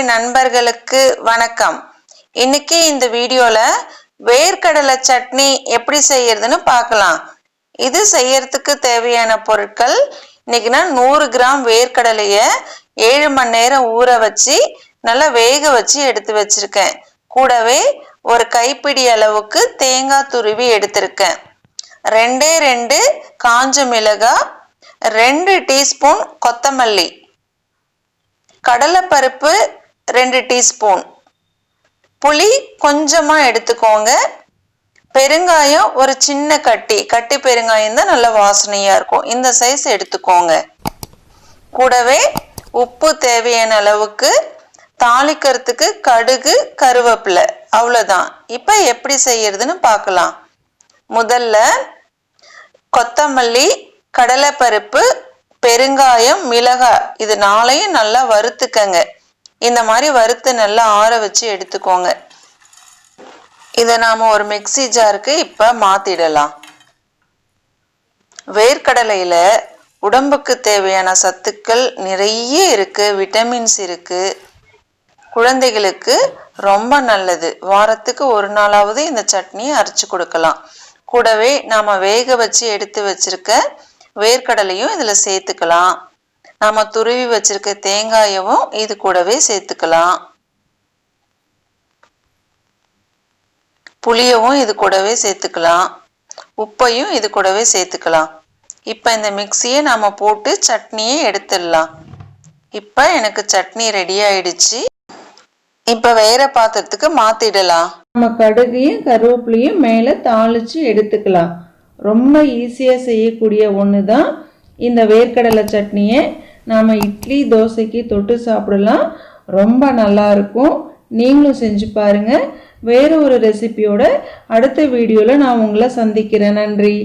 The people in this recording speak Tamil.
நண்பர்களுக்கு வணக்கம். இன்னைக்கு இந்த வீடியோல வேர்க்கடலை சட்னி எப்படி செய்யறதுன்னு பார்க்கலாம். இது செய்யறதுக்கு தேவையான பொருட்கள், இன்னைக்கு நான் 100 கிராம் வேர்க்கடலைய 7 மணி நேரம் ஊற வச்சு நல்லா வேக வச்சு எடுத்து வச்சிருக்கேன். கூடவே ஒரு கைப்பிடி அளவுக்கு தேங்காய் துருவி எடுத்திருக்கேன். 2 காஞ்ச மிளகாய், 2 டீஸ்பூன் கொத்தமல்லி, கடலைப்பருப்பு 2 டீஸ்பூன், புளி கொஞ்சமா எடுத்துக்கோங்க, பெருங்காயம் ஒரு சின்ன கட்டி பெருங்காயம் தான் நல்ல வாசனையா இருக்கும், இந்த சைஸ் எடுத்துக்கோங்க. கூடவே உப்பு தேவையான அளவுக்கு, தாளிக்கிறதுக்கு கடுகு கருவேப்பிலை, அவ்வளவுதான். இப்ப எப்படி செய்யறதுன்னு பார்க்கலாம். முதல்ல கொத்தமல்லி, கடலைப்பருப்பு, பெருங்காயம், மிளகாய் இது 4ஐயும் நல்லா வறுத்துக்கங்க. இந்த மாதிரி வறுத்து நல்லா ஆற வச்சு எடுத்துக்கோங்க. இதை நாம ஒரு மிக்ஸி ஜாருக்கு இப்ப மாத்திடலாம். வேர்க்கடலையில உடம்புக்கு தேவையான சத்துக்கள் நிறைய இருக்கு, விட்டமின்ஸ் இருக்கு. குழந்தைகளுக்கு ரொம்ப நல்லது. வாரத்துக்கு ஒரு நாளாவது இந்த சட்னியை அரைச்சு கொடுக்கலாம். கூடவே நாம வேக வச்சு எடுத்து வச்சிருக்க வேர்க்கடலையும் இதுல சேர்த்துக்கலாம். நாம துருவி வச்சிருக்க தேங்காயவும் இது கூடவே சேர்த்துக்கலாம். புளியவும் இது கூடவே சேர்த்துக்கலாம். உப்பையும் இது கூடவே சேர்த்துக்கலாம். இப்ப இந்த மிக்ஸியை நாம போட்டு சட்னியை எடுத்துடலாம். இப்ப எனக்கு சட்னி ரெடி ஆயிடுச்சு. இப்ப வேற பாத்திரத்துக்கு மாத்திடலாம். நம்ம கடுகையும் கருவேப்பிலையும் மேல தாளிச்சு எடுத்துக்கலாம். ரொம்ப ஈஸியா செய்யக்கூடிய ஒன்று தான் இந்த வேர்க்கடலை சட்னியை. நாம் இட்லி தோசைக்கு தொட்டு சாப்பிடலாம். ரொம்ப நல்லா இருக்கும். நீங்களும் செஞ்சு பாருங்க. வேறு ஒரு ரெசிபியோட அடுத்த வீடியோவில் நான் உங்களை சந்திக்கிறேன். நன்றி.